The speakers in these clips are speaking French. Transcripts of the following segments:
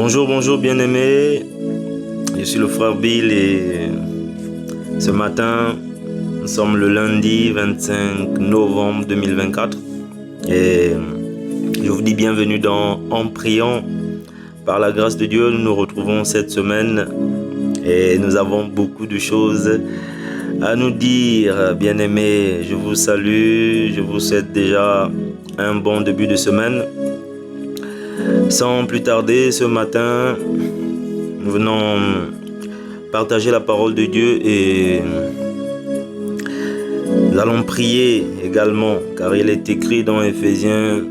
Bonjour, bonjour bien-aimés, je suis le frère Bill et ce matin, nous sommes le lundi 25 novembre 2024 et je vous dis bienvenue dans En priant. Par la grâce de Dieu, nous nous retrouvons cette semaine et nous avons beaucoup de choses à nous dire. Bien-aimés, je vous salue, je vous souhaite déjà un bon début de semaine. Sans plus tarder, ce matin, nous venons partager la parole de Dieu et nous allons prier également, car il est écrit dans Éphésiens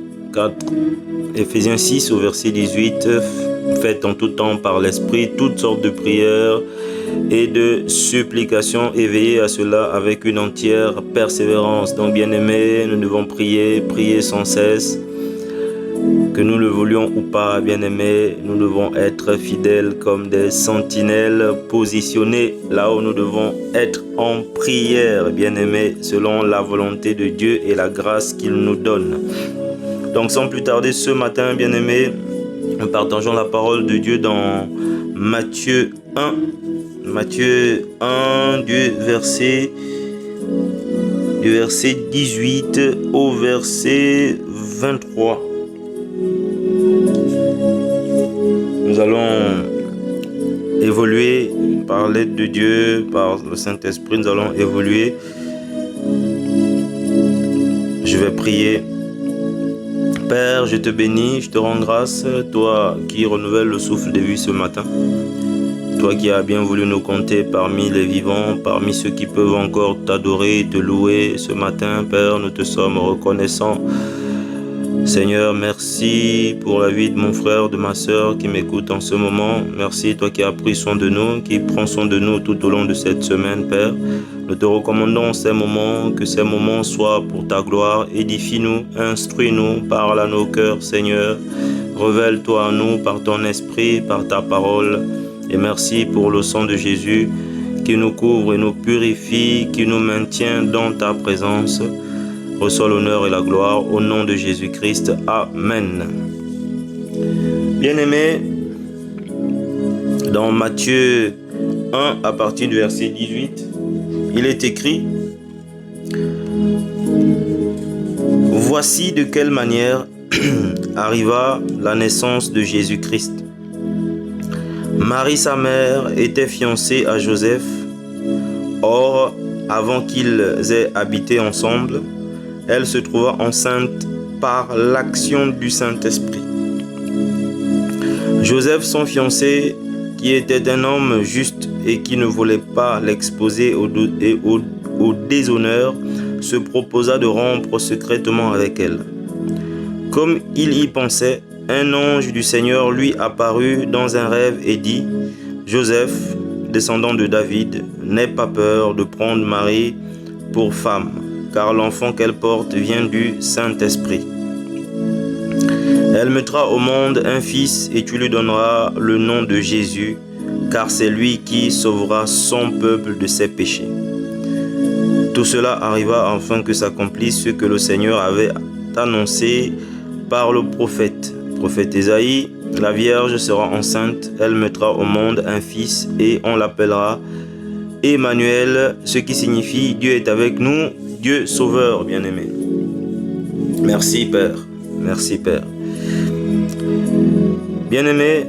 6 au verset 18, « Faites en tout temps par l'Esprit toutes sortes de prières et de supplications, et veillez à cela avec une entière persévérance. » Donc bien-aimés, nous devons prier sans cesse. Que nous le voulions ou pas, bien-aimés, nous devons être fidèles comme des sentinelles positionnés là où nous devons être en prière, bien-aimés, selon la volonté de Dieu et la grâce qu'il nous donne. Donc sans plus tarder, ce matin, bien-aimés, nous partageons la parole de Dieu dans Matthieu 1. Matthieu 1 du verset 18 au verset 23. Nous allons évoluer par l'aide de Dieu, par le Saint-Esprit, nous allons évoluer. Je vais prier. Père, je te bénis, je te rends grâce, toi qui renouvelles le souffle de vie ce matin. Toi qui as bien voulu nous compter parmi les vivants, parmi ceux qui peuvent encore t'adorer et te louer ce matin, Père, nous te sommes reconnaissants. Seigneur, merci pour la vie de mon frère, de ma soeur qui m'écoute en ce moment. Merci, toi qui as pris soin de nous, qui prends soin de nous tout au long de cette semaine, Père. Nous te recommandons ces moments, que ces moments soient pour ta gloire. Édifie-nous, instruis-nous, parle à nos cœurs, Seigneur. Révèle-toi à nous par ton esprit, par ta parole. Et merci pour le sang de Jésus qui nous couvre et nous purifie, qui nous maintient dans ta présence. Reçois l'honneur et la gloire au nom de Jésus-Christ. Amen. Bien-aimés, dans Matthieu 1, à partir du verset 18, il est écrit: « Voici de quelle manière arriva la naissance de Jésus-Christ. Marie, sa mère, était fiancée à Joseph. Or, avant qu'ils aient habité ensemble, elle se trouva enceinte par l'action du Saint-Esprit. Joseph, son fiancé, qui était un homme juste et qui ne voulait pas l'exposer au déshonneur, se proposa de rompre secrètement avec elle. Comme il y pensait, un ange du Seigneur lui apparut dans un rêve et dit: « Joseph, descendant de David, n'aie pas peur de prendre Marie pour femme, car l'enfant qu'elle porte vient du Saint-Esprit. Elle mettra au monde un fils et tu lui donneras le nom de Jésus, car c'est lui qui sauvera son peuple de ses péchés. » Tout cela arriva afin que s'accomplisse ce que le Seigneur avait annoncé par le prophète Ésaïe. « La Vierge sera enceinte, elle mettra au monde un fils et on l'appellera Emmanuel, ce qui signifie Dieu est avec nous, Dieu sauveur, bien-aimé. » Merci Père, merci Père. Bien-aimé,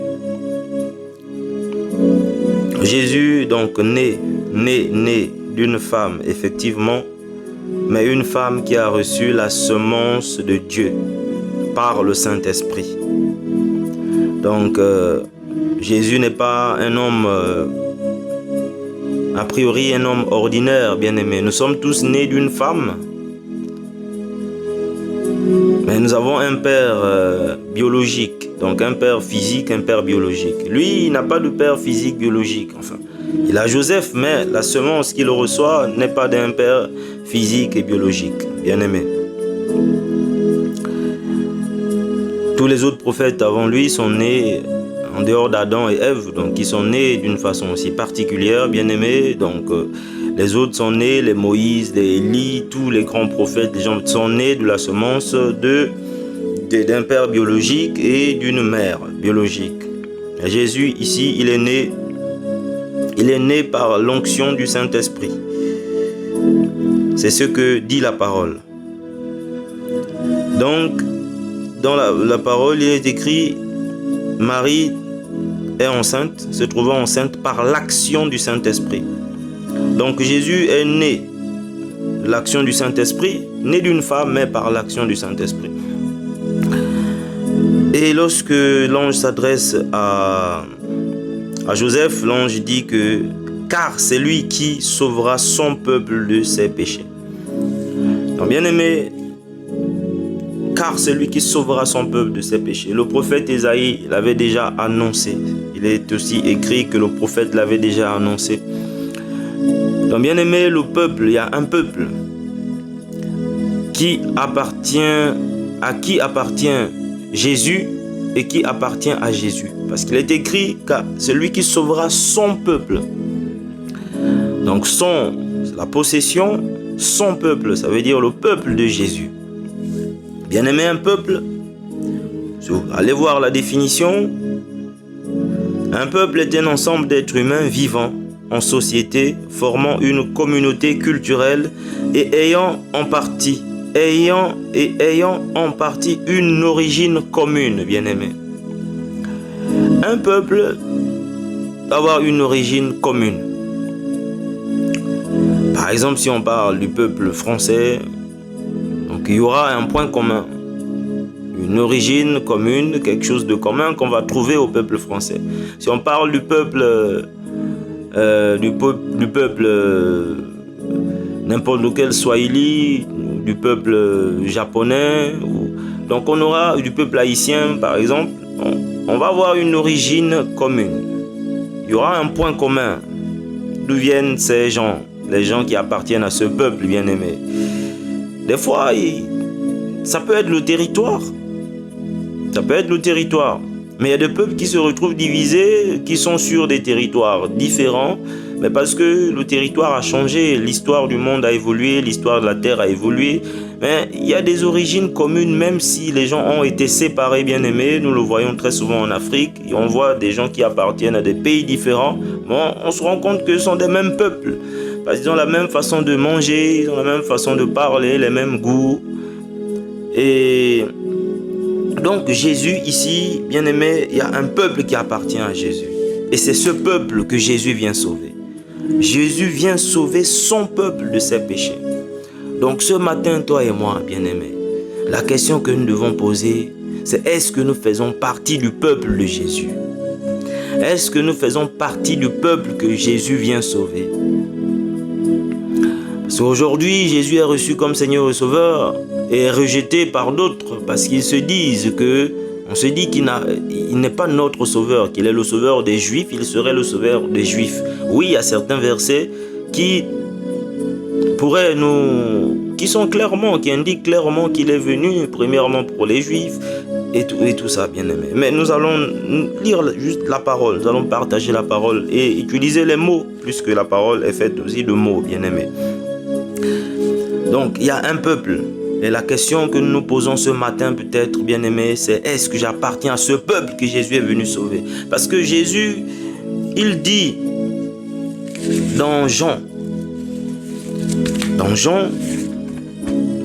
Jésus donc né d'une femme, effectivement, mais une femme qui a reçu la semence de Dieu par le Saint-Esprit. Donc, Jésus n'est pas un homme, a priori un homme ordinaire, bien-aimé. Nous sommes tous nés d'une femme, mais nous avons un père biologique, donc un père physique, un père biologique. Lui, il n'a pas de père physique biologique, enfin. Il a Joseph, mais la semence qu'il reçoit n'est pas d'un père physique et biologique, bien-aimé. Tous les autres prophètes avant lui sont nés en dehors d'Adam et Ève, donc ils sont nés d'une façon aussi particulière, bien-aimés. Donc les autres sont nés, les Moïse, les Élie, tous les grands prophètes, les gens sont nés de la semence d'un père biologique et d'une mère biologique. Jésus, ici, il est né par l'onction du Saint-Esprit. C'est ce que dit la parole. Donc, dans la parole, il est écrit, Marie est enceinte, se trouvant enceinte par l'action du Saint-Esprit. Donc, Jésus est né de l'action du Saint-Esprit, né d'une femme, mais par l'action du Saint-Esprit. Et lorsque l'ange s'adresse à Joseph, l'ange dit que « car c'est lui qui sauvera son peuple de ses péchés ». Donc, bien aimé, car c'est lui qui sauvera son peuple de ses péchés. Le prophète Ésaïe l'avait déjà annoncé. Il est aussi écrit que le prophète l'avait déjà annoncé. Donc, bien aimé, le peuple, il y a un peuple à qui appartient Jésus et qui appartient à Jésus. Parce qu'il est écrit que c'est lui qui sauvera son peuple. Donc, c'est la possession, son peuple, ça veut dire le peuple de Jésus. Bien aimé, un peuple, allez voir la définition. Un peuple est un ensemble d'êtres humains vivant en société, formant une communauté culturelle et ayant en partie une origine commune, bien aimé. Un peuple doit avoir une origine commune. Par exemple, si on parle du peuple français, donc il y aura un point commun, une origine commune, quelque chose de commun qu'on va trouver au peuple français. Si on parle du peuple n'importe lequel Swahili, du peuple japonais, donc on aura du peuple haïtien par exemple, on va avoir une origine commune. Il y aura un point commun. D'où viennent ces gens, les gens qui appartiennent à ce peuple bien-aimé? Des fois, ça peut être le territoire. Ça peut être le territoire. Mais il y a des peuples qui se retrouvent divisés, qui sont sur des territoires différents, mais parce que le territoire a changé, l'histoire du monde a évolué, l'histoire de la terre a évolué. Mais il y a des origines communes, même si les gens ont été séparés, bien aimés. Nous le voyons très souvent en Afrique. Et on voit des gens qui appartiennent à des pays différents. Bon, on se rend compte que ce sont des mêmes peuples. Parce qu'ils ont la même façon de manger, ils ont la même façon de parler, les mêmes goûts. Et donc Jésus ici, bien aimé, il y a un peuple qui appartient à Jésus. Et c'est ce peuple que Jésus vient sauver. Jésus vient sauver son peuple de ses péchés. Donc ce matin, toi et moi, bien aimé, la question que nous devons poser, c'est est-ce que nous faisons partie du peuple de Jésus? Est-ce que nous faisons partie du peuple que Jésus vient sauver? Parce qu'aujourd'hui, Jésus est reçu comme Seigneur et Sauveur et est rejeté par d'autres parce qu'ils se disent que, on se dit qu'il n'est pas notre Sauveur, qu'il est le Sauveur des Juifs, il serait le Sauveur des Juifs. Oui, il y a certains versets qui indiquent clairement qu'il est venu premièrement pour les Juifs et tout ça, bien aimé. Mais nous allons lire juste la parole, nous allons partager la parole et utiliser les mots, puisque la parole est faite aussi de mots, bien aimé. Donc, il y a un peuple. Et la question que nous nous posons ce matin, peut-être, bien aimé, c'est est-ce que j'appartiens à ce peuple que Jésus est venu sauver? Parce que Jésus, il dit dans Jean,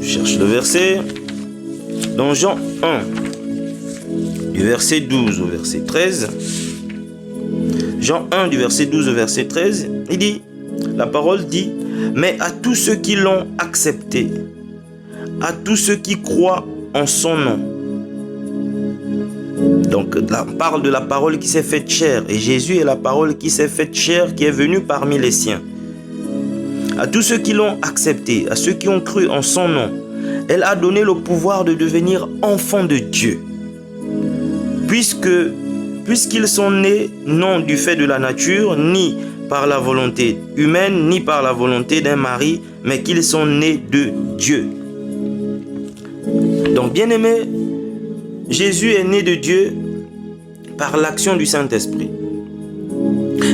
je cherche le verset, dans Jean 1, du verset 12 au verset 13, Jean 1, du verset 12 au verset 13, il dit, la parole dit, mais à tous ceux qui l'ont accepté, à tous ceux qui croient en son nom. Donc, là, on parle de la parole qui s'est faite chair. Et Jésus est la parole qui s'est faite chair, qui est venue parmi les siens. À tous ceux qui l'ont accepté, à ceux qui ont cru en son nom, elle a donné le pouvoir de devenir enfants de Dieu. Puisqu'ils sont nés non du fait de la nature, ni par la volonté humaine, ni par la volonté d'un mari, mais qu'ils sont nés de Dieu. Donc, bien aimé, Jésus est né de Dieu par l'action du Saint-Esprit.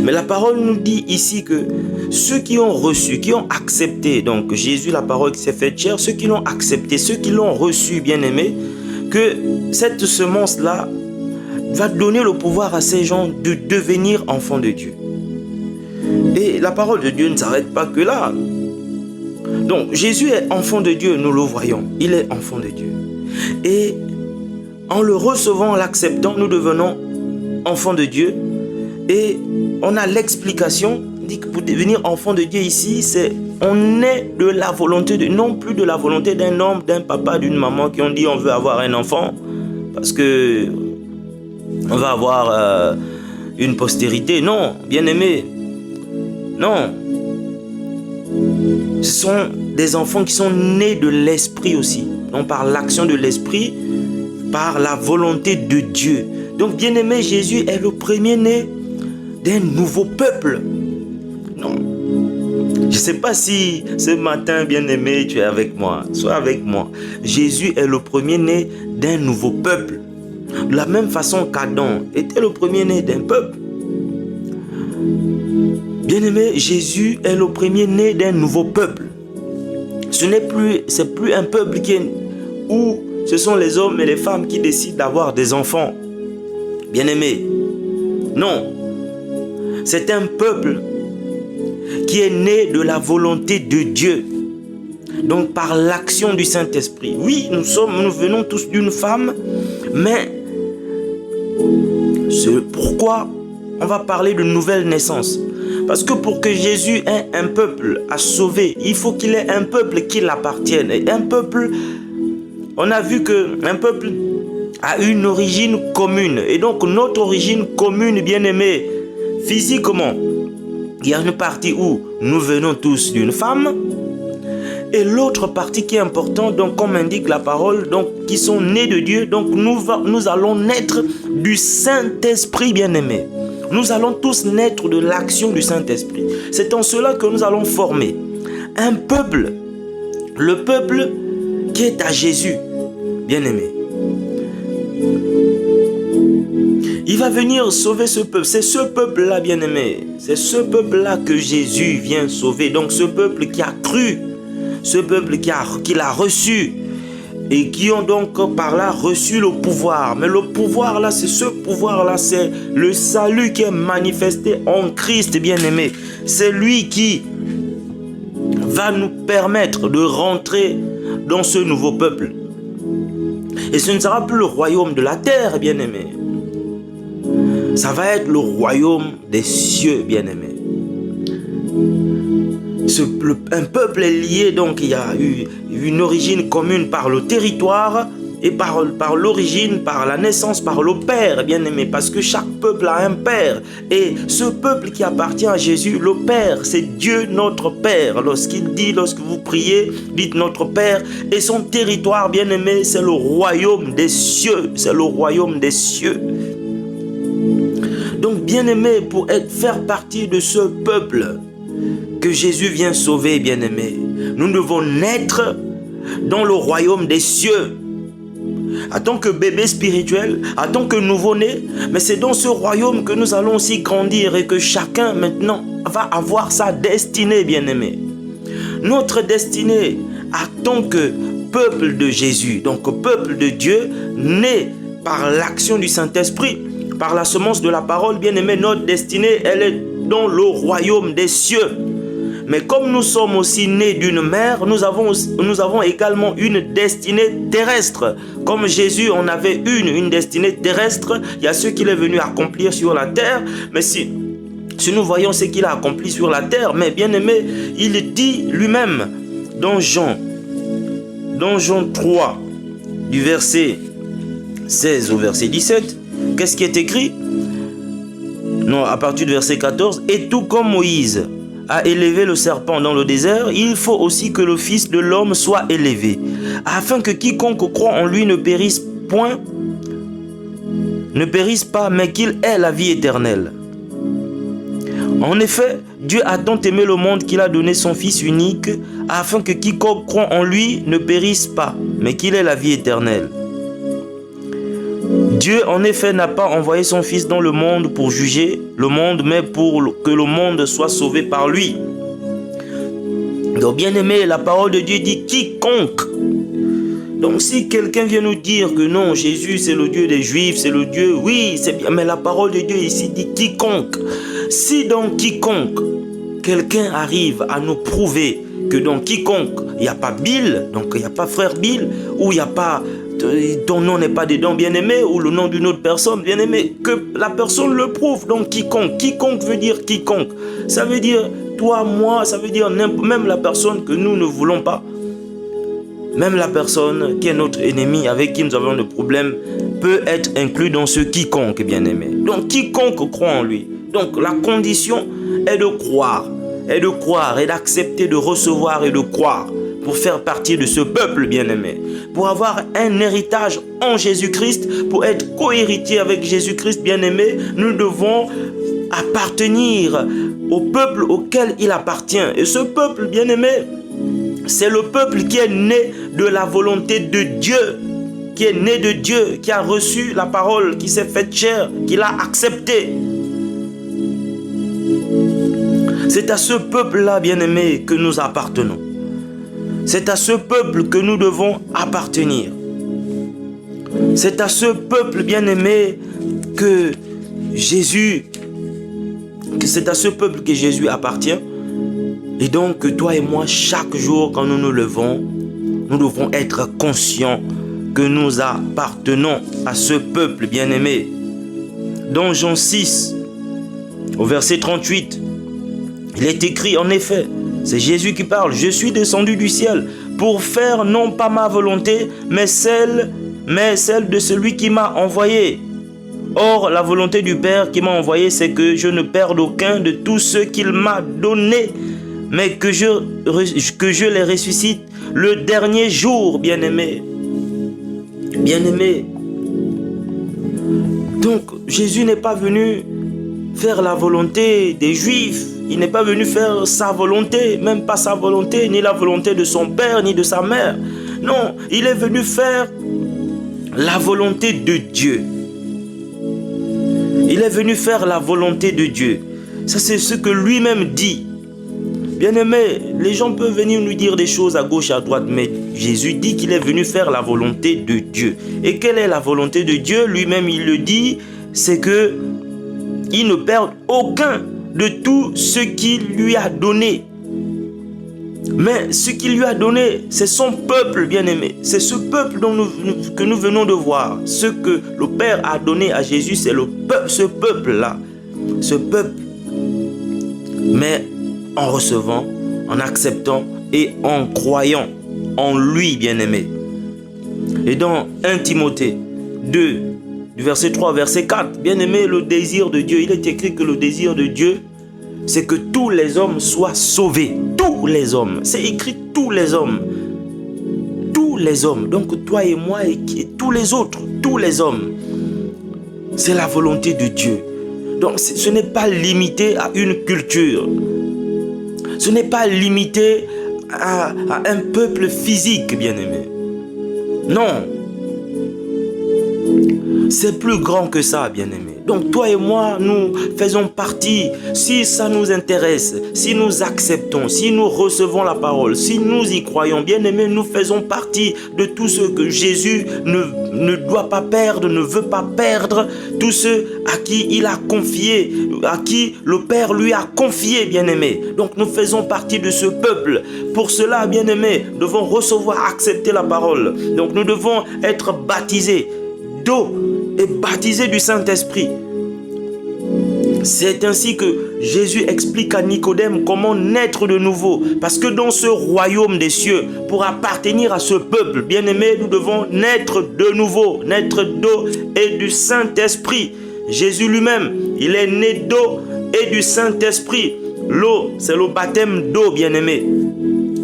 Mais la parole nous dit ici que ceux qui ont reçu, qui ont accepté, donc Jésus, la parole qui s'est faite chair, ceux qui l'ont accepté, ceux qui l'ont reçu, bien aimé, que cette semence-là va donner le pouvoir à ces gens de devenir enfants de Dieu. Et la parole de Dieu ne s'arrête pas que là. Donc Jésus est enfant de Dieu, nous le voyons. Il est enfant de Dieu. Et en le recevant, en l'acceptant, nous devenons enfants de Dieu. Et on a l'explication, dit que pour devenir enfant de Dieu ici, c'est on est de la volonté de, non plus de la volonté d'un homme, d'un papa, d'une maman qui ont dit on veut avoir un enfant parce que on va avoir une postérité. Non, bien aimé, non. Ce sont des enfants qui sont nés de l'esprit aussi, donc par l'action de l'esprit, par la volonté de Dieu. Donc bien aimé, Jésus est le premier-né d'un nouveau peuple. Non. Je ne sais pas si ce matin, bien-aimé, tu es avec moi. Sois avec moi. Jésus est le premier-né d'un nouveau peuple. De la même façon qu'Adam était le premier-né d'un peuple. Bien-aimé, Jésus est le premier-né d'un nouveau peuple. C'est plus un peuple où ce sont les hommes et les femmes qui décident d'avoir des enfants. Bien-aimé, non. C'est un peuple qui est né de la volonté de Dieu. Donc par l'action du Saint-Esprit. Oui, nous venons tous d'une femme, mais c'est pourquoi on va parler de nouvelle naissance. Parce que pour que Jésus ait un peuple à sauver, il faut qu'il ait un peuple qui l'appartienne. Et un peuple, on a vu qu'un peuple a une origine commune. Et donc notre origine commune, bien-aimée, physiquement, il y a une partie où nous venons tous d'une femme. Et l'autre partie qui est importante, donc comme indique la parole, donc qui sont nés de Dieu, donc nous allons naître du Saint-Esprit, bien-aimé. Nous allons tous naître de l'action du Saint-Esprit. C'est en cela que nous allons former un peuple, le peuple qui est à Jésus, bien-aimé. Il va venir sauver ce peuple. C'est ce peuple-là, bien-aimé. C'est ce peuple-là que Jésus vient sauver. Donc ce peuple qui a cru, ce peuple qui l'a reçu et qui ont donc par là reçu le pouvoir. Mais le pouvoir là, c'est ce pouvoir-là, c'est le salut qui est manifesté en Christ, bien-aimé. C'est lui qui va nous permettre de rentrer dans ce nouveau peuple. Et ce ne sera plus le royaume de la terre, bien-aimé. Ça va être le royaume des cieux, bien-aimé. Un peuple est lié, donc il y a eu une origine commune par le territoire et par l'origine, par la naissance, par le Père, bien-aimé. Parce que chaque peuple a un Père. Et ce peuple qui appartient à Jésus, le Père, c'est Dieu notre Père. Lorsque vous priez, dites notre Père. Et son territoire, bien-aimé, c'est le royaume des cieux. C'est le royaume des cieux. Donc, bien-aimé, pour faire partie de ce peuple que Jésus vient sauver, bien-aimé, nous devons naître dans le royaume des cieux. En tant que bébé spirituel, en tant que nouveau-né, mais c'est dans ce royaume que nous allons aussi grandir et que chacun maintenant va avoir sa destinée, bien-aimé. Notre destinée en tant que peuple de Jésus, donc peuple de Dieu, né par l'action du Saint-Esprit, par la semence de la parole, bien-aimé, notre destinée, elle est dans le royaume des cieux. Mais comme nous sommes aussi nés d'une mère, nous avons également une destinée terrestre. Comme Jésus en avait une destinée terrestre, il y a ce qu'il est venu accomplir sur la terre. Mais si nous voyons ce qu'il a accompli sur la terre, mais bien aimé, il dit lui-même dans Jean 3, du verset 16 au verset 17, qu'est-ce qui est écrit? Non, à partir du verset 14, « Et tout comme Moïse a élevé le serpent dans le désert, il faut aussi que le Fils de l'homme soit élevé, afin que quiconque croit en lui ne périsse pas, mais qu'il ait la vie éternelle. En effet, Dieu a tant aimé le monde qu'il a donné son Fils unique, afin que quiconque croit en lui ne périsse pas, mais qu'il ait la vie éternelle. Dieu, en effet, n'a pas envoyé son Fils dans le monde pour juger le monde, mais pour que le monde soit sauvé par lui. » Donc, bien aimé, la parole de Dieu dit « Quiconque Donc si quelqu'un vient nous dire que non, Jésus c'est le Dieu des Juifs, c'est le Dieu, oui, c'est bien, mais la parole de Dieu ici dit quiconque. Si dans quiconque, quelqu'un arrive à nous prouver que dans quiconque, il n'y a pas Bill, donc il n'y a pas frère Bill, ou il n'y a pas, ton nom n'est pas dedans, bien-aimé, ou le nom d'une autre personne, bien-aimé, que la personne le prouve. Donc quiconque, quiconque veut dire quiconque. Ça veut dire toi, moi, ça veut dire même la personne que nous ne voulons pas. Même la personne qui est notre ennemi, avec qui nous avons des problèmes, peut être inclus dans ce quiconque, bien-aimé. Donc quiconque croit en lui. Donc la condition est de croire, et d'accepter de recevoir et de croire pour faire partie de ce peuple bien-aimé, pour avoir un héritage en Jésus-Christ, pour être co-héritier avec Jésus-Christ bien-aimé. Nous devons appartenir au peuple auquel il appartient. Et ce peuple bien-aimé, c'est le peuple qui est né de la volonté de Dieu, qui est né de Dieu, qui a reçu la parole, qui s'est faite chair, qui l'a acceptée. C'est à ce peuple-là, bien-aimé, que nous appartenons. C'est à ce peuple que nous devons appartenir. C'est à ce peuple, bien-aimé, que Jésus, c'est à ce peuple que Jésus appartient. Et donc, toi et moi, chaque jour, quand nous nous levons, nous devons être conscients que nous appartenons à ce peuple bien-aimé. Dans Jean 6, au verset 38, il est écrit en effet, c'est Jésus qui parle, « Je suis descendu du ciel pour faire non pas ma volonté, mais celle de celui qui m'a envoyé. Or, la volonté du Père qui m'a envoyé, c'est que je ne perde aucun de tous ceux qu'il m'a donnés, mais que je les ressuscite le dernier jour, bien-aimé. » Bien-aimé. Donc, Jésus n'est pas venu faire la volonté des Juifs. Il n'est pas venu faire sa volonté, même pas sa volonté, ni la volonté de son père, ni de sa mère. Non, il est venu faire la volonté de Dieu. Il est venu faire la volonté de Dieu. Ça, c'est ce que lui-même dit. Bien-aimé, les gens peuvent venir nous dire des choses à gauche, à droite, mais Jésus dit qu'il est venu faire la volonté de Dieu. Et quelle est la volonté de Dieu? Lui-même, il le dit, c'est que il ne perde aucun de tout ce qu'il lui a donné. Mais ce qu'il lui a donné, c'est son peuple, bien-aimé. C'est ce peuple que nous venons de voir. Ce que le Père a donné à Jésus, c'est ce peuple-là. Ce peuple. Mais en recevant, en acceptant et en croyant en lui, bien-aimé. Et dans 1 Timothée 2, du verset 3 au verset 4, bien-aimé, le désir de Dieu, il est écrit que le désir de Dieu, c'est que tous les hommes soient sauvés. Tous les hommes. C'est écrit tous les hommes. Tous les hommes. Donc toi et moi et tous les autres. Tous les hommes. C'est la volonté de Dieu. Donc ce n'est pas limité à une culture. Ce n'est pas limité à un peuple physique, bien-aimé. Non. C'est plus grand que ça, bien-aimé. Donc toi et moi, nous faisons partie, si ça nous intéresse, si nous acceptons, si nous recevons la parole, si nous y croyons, bien-aimés, nous faisons partie de tous ceux que Jésus ne doit pas perdre, ne veut pas perdre, tous ceux à qui il a confié, à qui le Père lui a confié, bien-aimés. Donc nous faisons partie de ce peuple. Pour cela, bien-aimés, nous devons recevoir, accepter la parole. Donc nous devons être baptisés d'eau et baptisé du Saint-Esprit. C'est ainsi que Jésus explique à Nicodème comment naître de nouveau. Parce que dans ce royaume des cieux, pour appartenir à ce peuple, bien-aimé, nous devons naître de nouveau, naître d'eau et du Saint-Esprit. Jésus lui-même, il est né d'eau et du Saint-Esprit. L'eau, c'est le baptême d'eau, bien-aimé.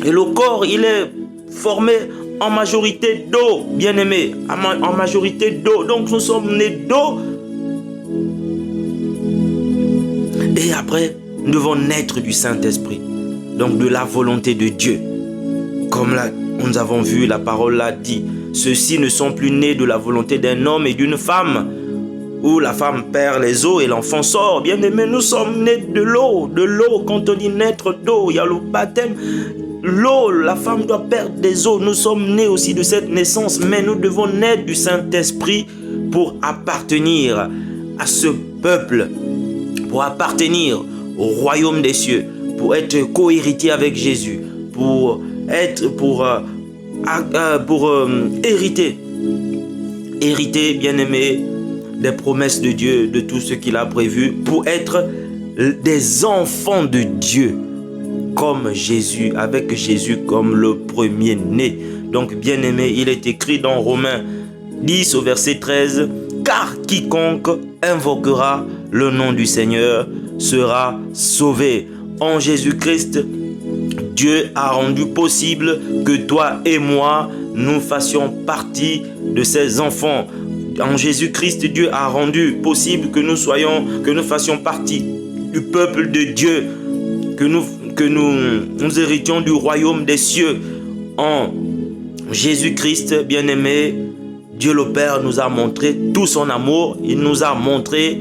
Et le corps, il est formé en majorité d'eau, bien-aimé, en majorité d'eau. Donc nous sommes nés d'eau. Et après, nous devons naître du Saint-Esprit. Donc de la volonté de Dieu. Comme là, nous avons vu, la parole l'a dit. Ceux-ci ne sont plus nés de la volonté d'un homme et d'une femme, où la femme perd les os et l'enfant sort. Bien-aimé, nous sommes nés de l'eau. De l'eau, quand on dit naître d'eau, il y a le baptême l'eau, la femme doit perdre des os. Nous sommes nés aussi de cette naissance, mais nous devons naître du Saint-Esprit pour appartenir à ce peuple, pour appartenir au royaume des cieux, pour être co-héritier avec Jésus, pour hériter, bien-aimé, des promesses de Dieu, de tout ce qu'il a prévu, pour être des enfants de Dieu, comme Jésus, avec Jésus comme le premier-né. Donc, bien-aimé, il est écrit dans Romains 10 au verset 13, « Car quiconque invoquera le nom du Seigneur sera sauvé. » En Jésus-Christ, Dieu a rendu possible que toi et moi, nous fassions partie de ses enfants. En Jésus-Christ, Dieu a rendu possible que nous fassions partie du peuple de Dieu, que nous héritions du royaume des cieux. En Jésus-Christ, bien-aimé, Dieu le Père nous a montré tout son amour. Il nous a montré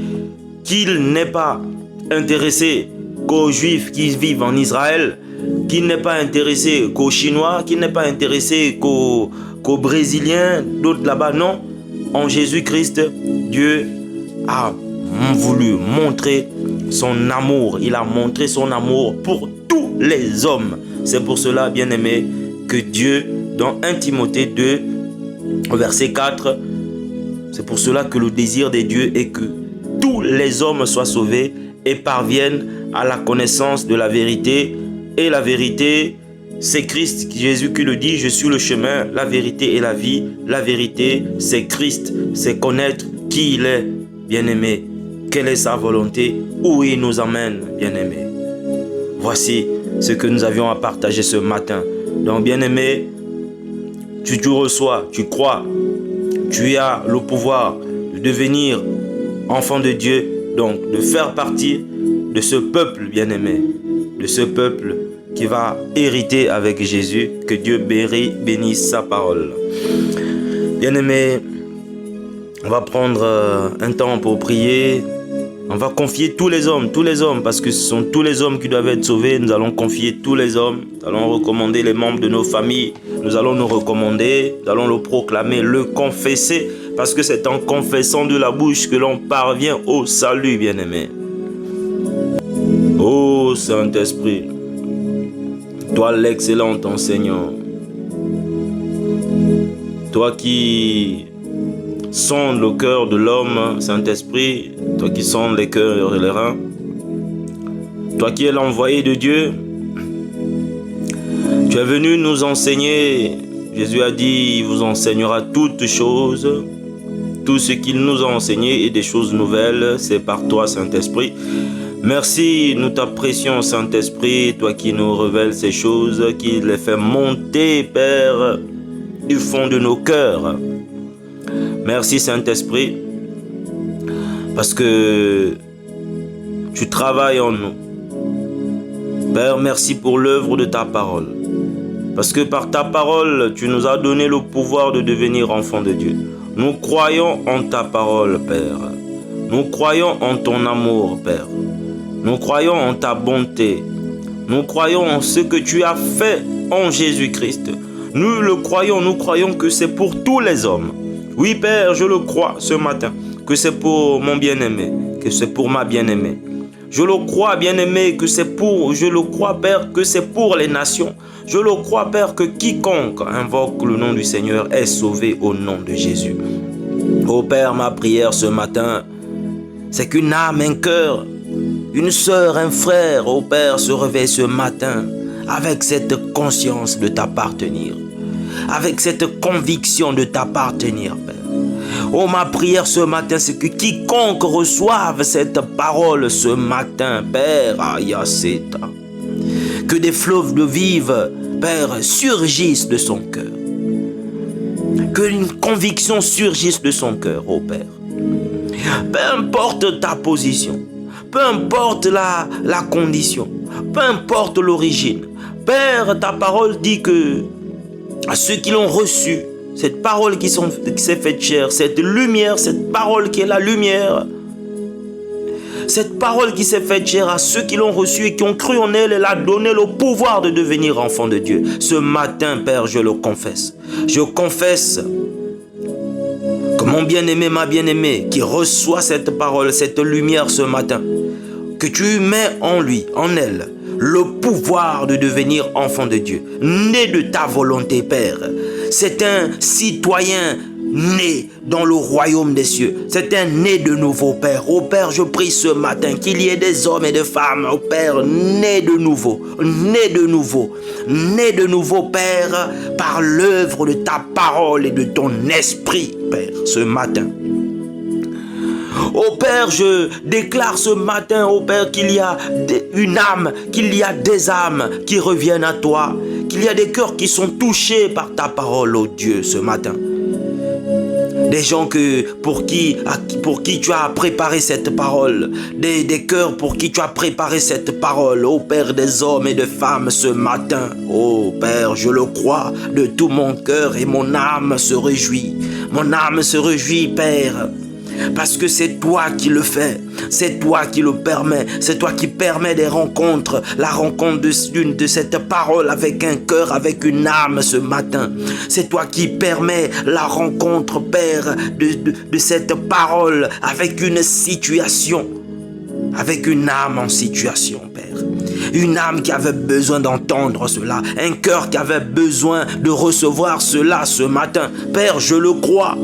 qu'il n'est pas intéressé qu'aux Juifs qui vivent en Israël, qu'il n'est pas intéressé qu'aux Chinois, qu'il n'est pas intéressé qu'aux Brésiliens, d'autres là-bas. Non, en Jésus-Christ, Dieu a voulu montrer son amour. Il a montré son amour pour tous les hommes. C'est pour cela, bien-aimé, que Dieu, dans 1 Timothée 2, verset 4, c'est pour cela que le désir de Dieu est que tous les hommes soient sauvés et parviennent à la connaissance de la vérité. Et la vérité, c'est Christ, Jésus qui le dit, je suis le chemin, la vérité et la vie. La vérité, c'est Christ, c'est connaître qui il est, bien-aimé, quelle est sa volonté, où il nous emmène, bien-aimé. Voici ce que nous avions à partager ce matin. Donc, bien-aimé, tu reçois, tu crois, tu as le pouvoir de devenir enfant de Dieu, donc de faire partie de ce peuple, bien-aimé, de ce peuple qui va hériter avec Jésus. Que Dieu bénisse sa parole. Bien-aimé, on va prendre un temps pour prier. On va confier tous les hommes, parce que ce sont tous les hommes qui doivent être sauvés. Nous allons confier tous les hommes. Nous allons recommander les membres de nos familles. Nous allons nous recommander. Nous allons le proclamer, le confesser. Parce que c'est en confessant de la bouche que l'on parvient au salut, bien-aimé. Ô Saint-Esprit, toi l'excellent enseignant, toi qui sondes le cœur de l'homme, Saint-Esprit, toi qui sondes les cœurs et les reins, toi qui es l'envoyé de Dieu, tu es venu nous enseigner. Jésus a dit, il vous enseignera toutes choses. Tout ce qu'il nous a enseigné et des choses nouvelles, c'est par toi, Saint-Esprit. Merci, nous t'apprécions, Saint-Esprit, toi qui nous révèles ces choses, qui les fait monter, Père, du fond de nos cœurs. Merci, Saint-Esprit, parce que tu travailles en nous. Père, merci pour l'œuvre de ta parole. Parce que par ta parole, tu nous as donné le pouvoir de devenir enfants de Dieu. Nous croyons en ta parole, Père. Nous croyons en ton amour, Père. Nous croyons en ta bonté. Nous croyons en ce que tu as fait en Jésus-Christ. Nous le croyons, nous croyons que c'est pour tous les hommes. Oui, Père, je le crois ce matin, que c'est pour mon bien-aimé, que c'est pour ma bien-aimée. Je le crois, bien-aimé, que c'est pour, je le crois, Père, que c'est pour les nations. Je le crois, Père, que quiconque invoque le nom du Seigneur est sauvé au nom de Jésus. Ô Père, ma prière ce matin, c'est qu'une âme, un cœur, une sœur, un frère, ô Père, se réveille ce matin avec cette conscience de t'appartenir, avec cette conviction de t'appartenir, Père. Oh, ma prière ce matin, c'est que quiconque reçoive cette parole ce matin, Père, Ayaseta, que des fleuves de vive, Père, surgissent de son cœur. Que une conviction surgisse de son cœur, oh Père. Peu importe ta position, peu importe la condition, peu importe l'origine. Père, ta parole dit que à ceux qui l'ont reçu, cette parole qui s'est faite chair, cette lumière, cette parole qui est la lumière, Cette parole qui s'est faite chère à ceux qui l'ont reçue et qui ont cru en elle, elle a donné le pouvoir de devenir enfant de Dieu. Ce matin, Père, je le confesse. Je confesse que mon bien-aimé, ma bien-aimée, qui reçoit cette parole, cette lumière ce matin, que tu mets en lui, en elle, le pouvoir de devenir enfant de Dieu, né de ta volonté, Père. C'est un citoyen né dans le royaume des cieux. C'est un né de nouveau, Père. Oh Père, je prie ce matin qu'il y ait des hommes et des femmes, oh Père, nés de nouveau, Père, par l'œuvre de ta parole et de ton esprit, Père, ce matin. Oh Père, je déclare ce matin, oh Père, qu'il y a une âme, qu'il y a des âmes qui reviennent à toi, qu'il y a des cœurs qui sont touchés par ta parole, oh Dieu, ce matin. Des gens pour qui tu as préparé cette parole, des cœurs pour qui tu as préparé cette parole, oh Père, des hommes et des femmes ce matin. Oh Père, je le crois de tout mon cœur et mon âme se réjouit. Mon âme se réjouit, Père. Parce que c'est toi qui le fais, c'est toi qui le permets, c'est toi qui permets des rencontres, la rencontre de cette parole avec un cœur, avec une âme ce matin. C'est toi qui permets la rencontre, Père, de cette parole avec une situation, avec une âme en situation, Père. Une âme qui avait besoin d'entendre cela, un cœur qui avait besoin de recevoir cela ce matin. Père, je le crois.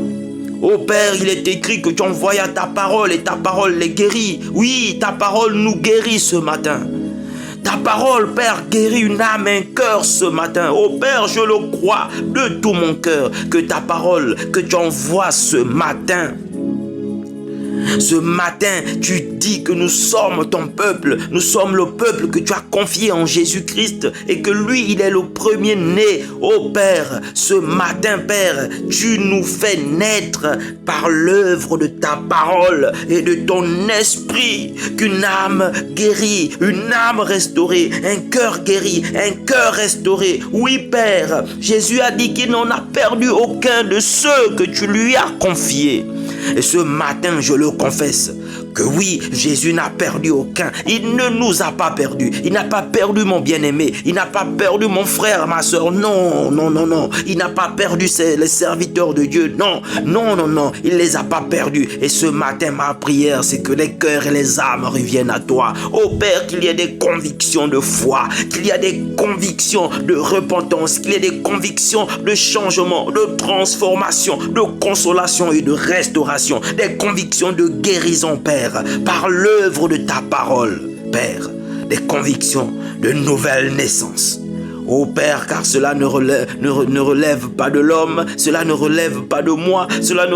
Oh Père, il est écrit que tu envoyas ta parole et ta parole les guérit. Oui, ta parole nous guérit ce matin. Ta parole, Père, guérit une âme, un cœur ce matin. Oh Père, je le crois de tout mon cœur que ta parole que tu envoies ce matin. Ce matin, tu dis que nous sommes ton peuple, nous sommes le peuple que tu as confié en Jésus-Christ et que lui, il est le premier-né. Oh Père, ce matin, Père, tu nous fais naître par l'œuvre de ta parole et de ton esprit, qu'une âme guérie, une âme restaurée, un cœur guéri, un cœur restauré. Oui, Père, Jésus a dit qu'il n'en a perdu aucun de ceux que tu lui as confiés. Et ce matin, je le confesse, que oui, Jésus n'a perdu aucun. Il ne nous a pas perdus. Il n'a pas perdu mon bien-aimé. Il n'a pas perdu mon frère, ma soeur. Non, non, non, non. Il n'a pas perdu les serviteurs de Dieu. Non, non, non, non. Il ne les a pas perdus. Et ce matin, ma prière, c'est que les cœurs et les âmes reviennent à toi. Oh Père, qu'il y ait des convictions de foi, qu'il y ait des convictions de repentance, qu'il y ait des convictions de changement, de transformation, de consolation et de restauration, des convictions de guérison, Père, par l'œuvre de ta parole, Père, des convictions de nouvelle naissance. Oh Père, car cela ne relève pas de l'homme, cela ne relève pas de moi, cela ne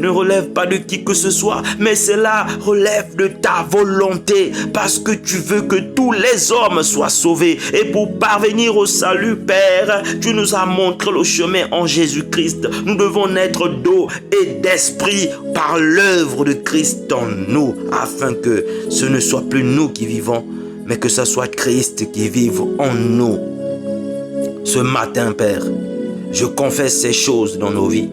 relève pas de qui que ce soit, mais cela relève de ta volonté, parce que tu veux que tous les hommes soient sauvés. Et pour parvenir au salut, Père, tu nous as montré le chemin en Jésus-Christ. Nous devons naître d'eau et d'esprit par l'œuvre de Christ en nous, afin que ce ne soit plus nous qui vivons, mais que ce soit Christ qui vive en nous. Ce matin, Père, je confesse ces choses dans nos vies,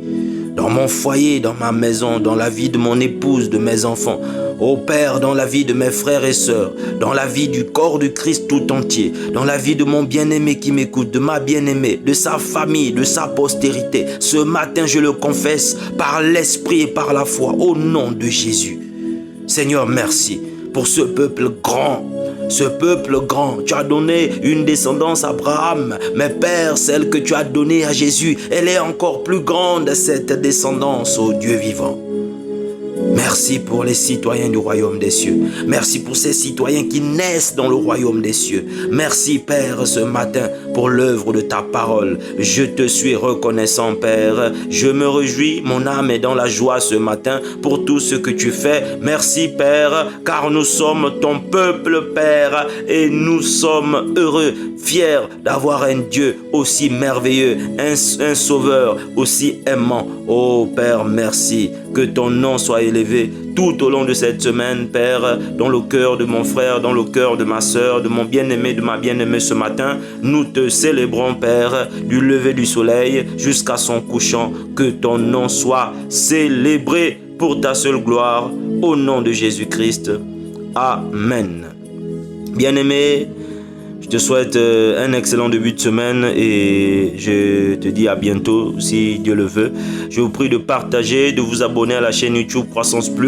dans mon foyer, dans ma maison, dans la vie de mon épouse, de mes enfants. Oh Père, dans la vie de mes frères et sœurs, dans la vie du corps du Christ tout entier, dans la vie de mon bien-aimé qui m'écoute, de ma bien-aimée, de sa famille, de sa postérité. Ce matin, je le confesse par l'esprit et par la foi, au nom de Jésus. Seigneur, merci pour ce peuple grand. Ce peuple grand, tu as donné une descendance à Abraham, mais Père, celle que tu as donnée à Jésus, elle est encore plus grande, cette descendance, ô Dieu vivant. Merci pour les citoyens du royaume des cieux. Merci pour ces citoyens qui naissent dans le royaume des cieux. Merci, Père, ce matin pour l'œuvre de ta parole. Je te suis reconnaissant, Père. Je me réjouis, mon âme est dans la joie ce matin pour tout ce que tu fais. Merci, Père, car nous sommes ton peuple, Père, et nous sommes heureux, fiers d'avoir un Dieu aussi merveilleux, un sauveur aussi aimant. Oh, Père, merci. Que ton nom soit élevé tout au long de cette semaine, Père, dans le cœur de mon frère, dans le cœur de ma soeur, de mon bien-aimé, de ma bien-aimée ce matin. Nous te célébrons, Père, du lever du soleil jusqu'à son couchant. Que ton nom soit célébré pour ta seule gloire, au nom de Jésus-Christ. Amen. Bien-aimé, je te souhaite un excellent début de semaine et je te dis à bientôt si Dieu le veut. Je vous prie de partager, de vous abonner à la chaîne YouTube Croissance Plus.